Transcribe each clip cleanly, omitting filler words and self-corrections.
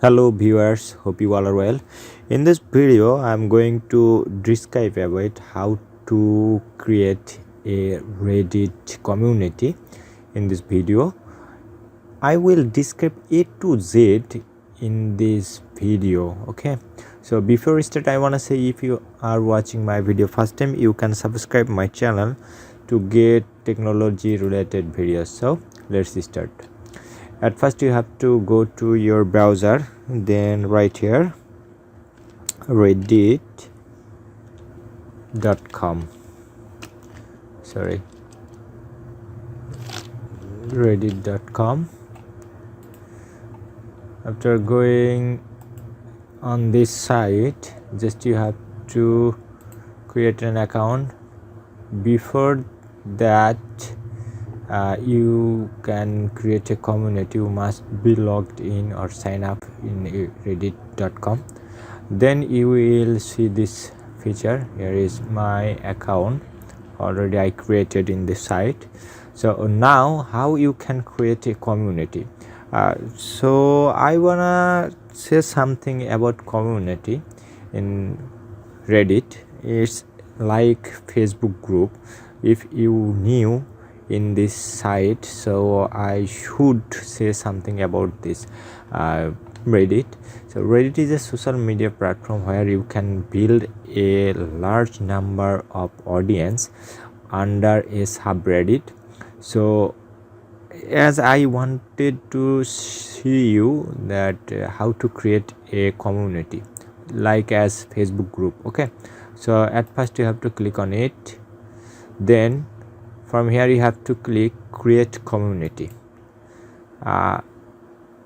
Hello viewers, hope you all are well. In this video I'm going to describe about how to create a Reddit community. In this video I will describe A to Z in this video. Okay, so before we start, I want to say, if you are watching my video first time, you can subscribe my channel to get technology related videos. So let's start. At first you have to go to your browser, then right here reddit.com reddit.com. After going on this site, just you have to create an account. Before that you can create a community. You must be logged in or sign up in reddit.com. Then you will see this feature. Here is my account already I created in the site. So now how you can create a community. So I wanna say something about community in Reddit. It's like Facebook group. If you new in this site, so I should say something about this Reddit. So Reddit is a social media platform where you can build a large number of audience under a subreddit. So as I wanted to see you that how to create a community like as Facebook group. Okay, so at first you have to click on it, then from here you have to click create community.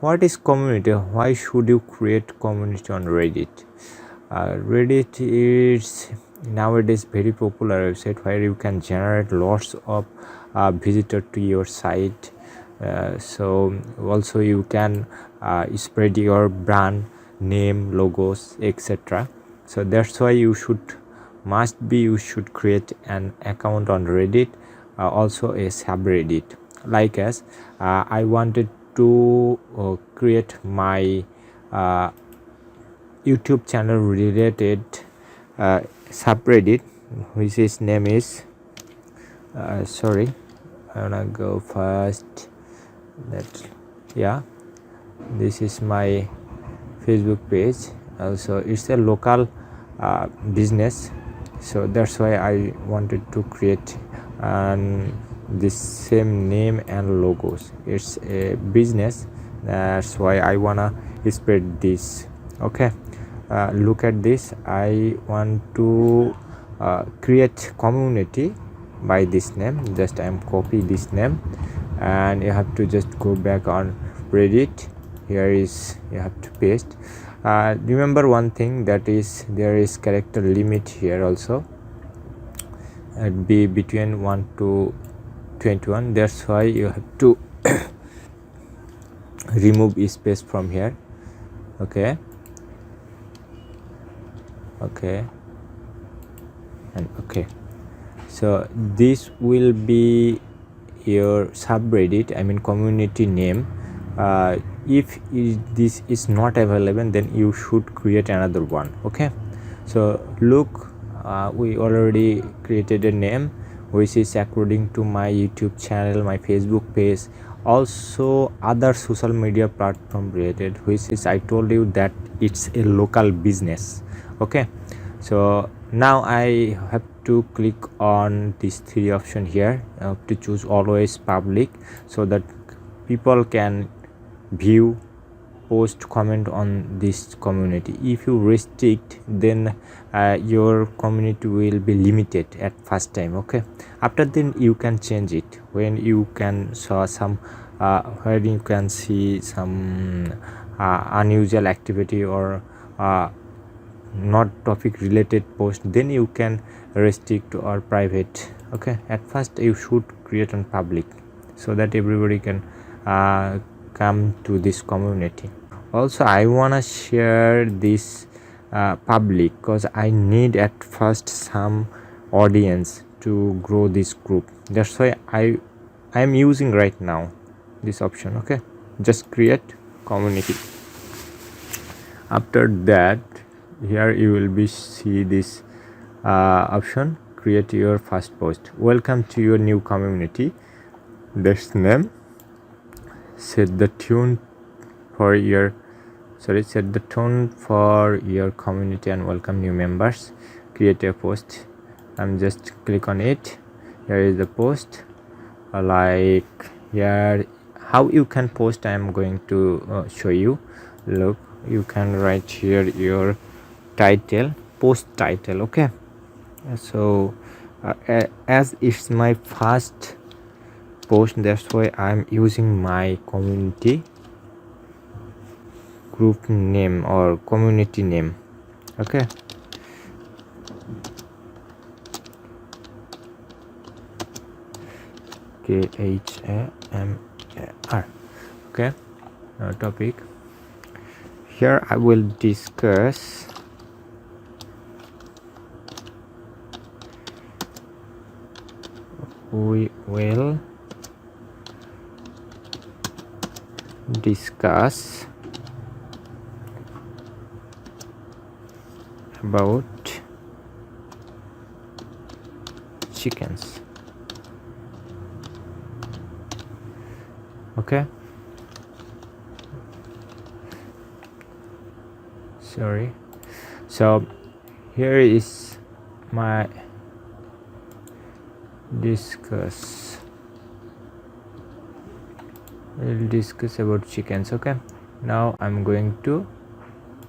What is community? Why should you create community on Reddit? Reddit is nowadays very popular website where you can generate lots of visitors to your site. So also you can spread your brand name, logos, etc. So that's why you should create an account on Reddit, also a subreddit. Like as I wanted to create my YouTube channel related subreddit, which is name is I wanna go first. This is my Facebook page. Also it's a local business, so that's why I wanted to create the same name and logos. It's a business, that's why I wanna spread this. Okay, look at this. I want to create community by this name. Just I am copy this name, and you have to just go back on Reddit. Here is you have to paste. Remember one thing, that is there is character limit here also. It be between 1 to 21. That's why you have to remove space from here. Okay, and okay. So this will be your subreddit, I mean community name. If this is not available, then you should create another one. Okay, so look, we already created a name which is according to my YouTube channel, my Facebook page, also other social media platform related, which is I told you that it's a local business. Okay, so now I have to click on these three option here. I have to choose always public, so that people can view, post, comment on this community. If you restrict, then your community will be limited at first time. Okay, after then you can change it when you can saw some where you can see some unusual activity or not topic related post, then you can restrict or private. Okay, at first you should create on public so that everybody can come to this community. Also I wanna share this public because I need at first some audience to grow this group. That's why I am using right now this option. Okay, just create community. After that, here you will be see this option, create your first post. Welcome to your new community. That's name. Set the tone for your community and welcome new members. Create a post. I'm just click on it. Here is the post. Like here, how you can post, I am going to show you. Look, you can write here your title, post title. Okay, so as it's my first post, that's why I'm using my community group name or community name. Okay, KHAMAR. Okay, topic. Here I will discuss about chickens. Okay, sorry. So here is my discuss. We'll discuss about chickens. Okay, now I'm going to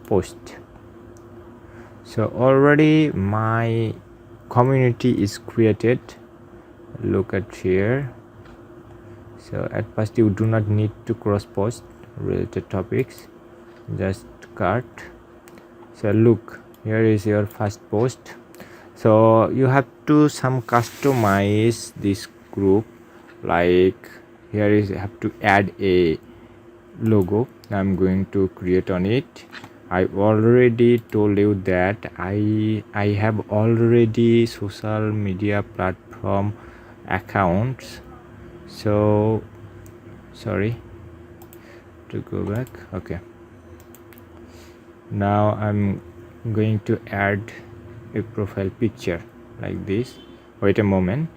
post. So already my community is created. Look at here. So at first you do not need to cross post related topics, just cut. So look, here is your first post. So you have to some customize this group, like here is you have to add a logo. I'm going to create on it. I already told you that I have already social media platform accounts. So sorry to go back. Okay, now I'm going to add a profile picture like this. Wait a moment,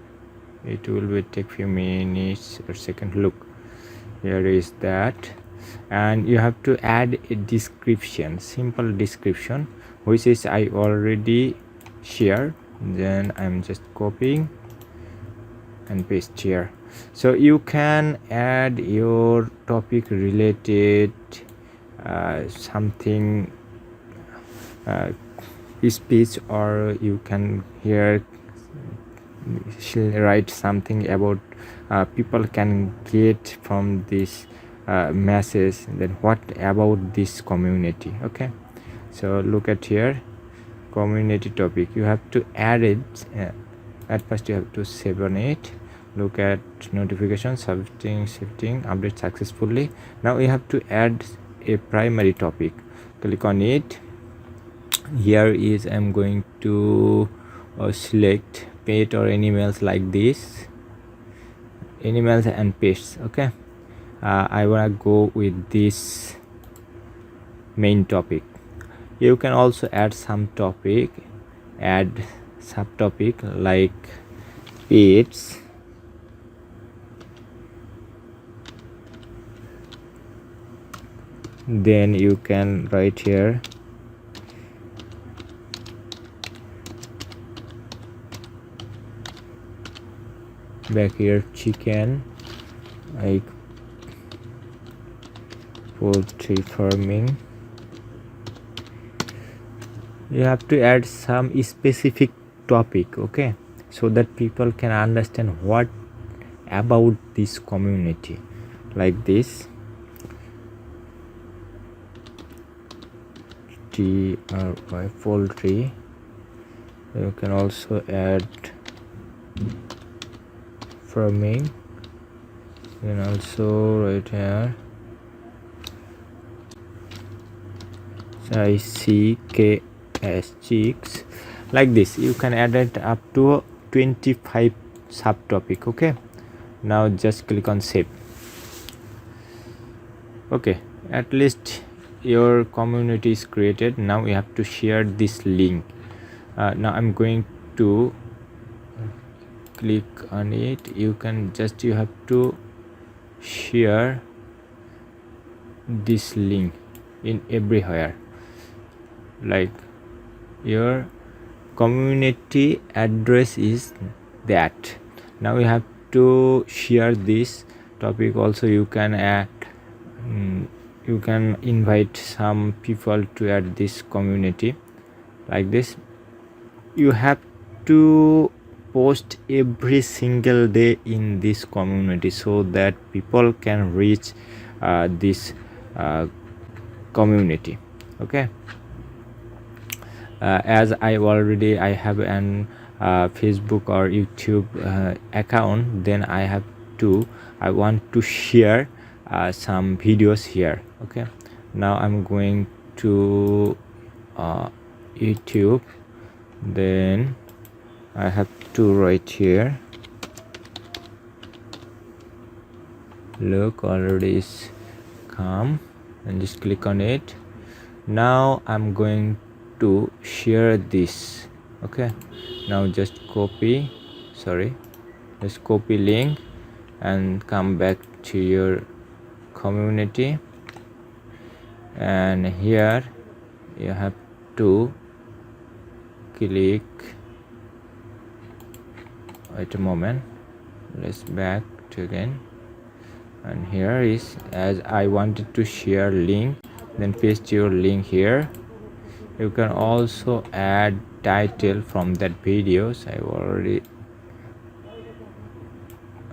it will take few minutes or second. Look, here is that, and you have to add a description, simple description, which is I already shared. Then I'm just copying and paste here. So you can add your topic related something speech, or you can here write something about people can get from this message, then what about this community. Okay, so look at here, community topic. You have to add it. At first you have to save on it. Look at notification, shifting, update successfully. Now you have to add a primary topic. Click on it. Here is I'm going to select pet or animals like this, animals and pets. Okay, I wanna go with this main topic. You can also add some topic, add subtopic like pets. Then you can write here back here chicken, like poultry farming. You have to add some specific topic, okay, so that people can understand what about this community, like this. Poultry. You can also add farming, and also right here ICKS chicks, like this. You can add it up to 25 subtopic. Okay, now just click on save. Okay, at least your community is created. Now you have to share this link. Now I'm going to click on it. You have to share this link in everywhere, like your community address is that. Now you have to share this topic. Also you can add you can invite some people to add this community. Like this, you have to post every single day in this community so that people can reach this community. Okay, as I have an Facebook or YouTube account, then I want to share some videos here. Okay, now I'm going to YouTube, then I have to write here. Look, already is come, and just click on it. Now I'm going to share this. Okay, now just copy link and come back to your community, and here you have to click. Wait a moment, let's back to again, and here is, as I wanted to share link, then paste your link here. You can also add title from that videos. I already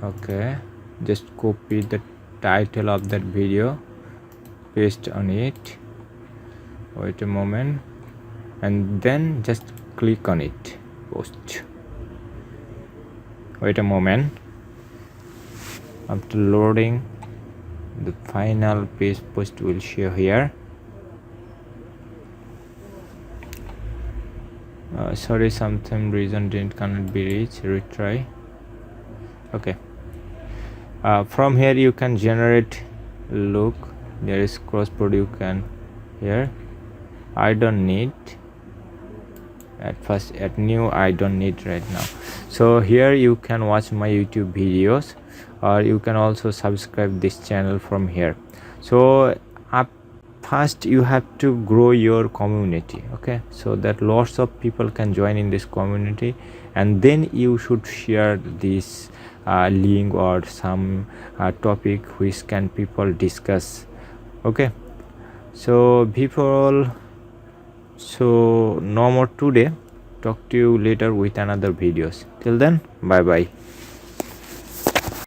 okay, just copy the title of that video, paste on it. Wait a moment, and then just click on it, post. Wait a moment, after loading, the final page post will show here. Sorry, some reason cannot be reached. Retry. Okay, from here you can generate. Look, there is crossboard. You can here. I don't need at new. I don't need right now. So here you can watch my YouTube videos, or you can also subscribe this channel from here. So first you have to grow your community, okay, so that lots of people can join in this community, and then you should share this link or some topic which can people discuss. Okay, so people, so no more today. Talk to you later with another videos. Till then, bye bye.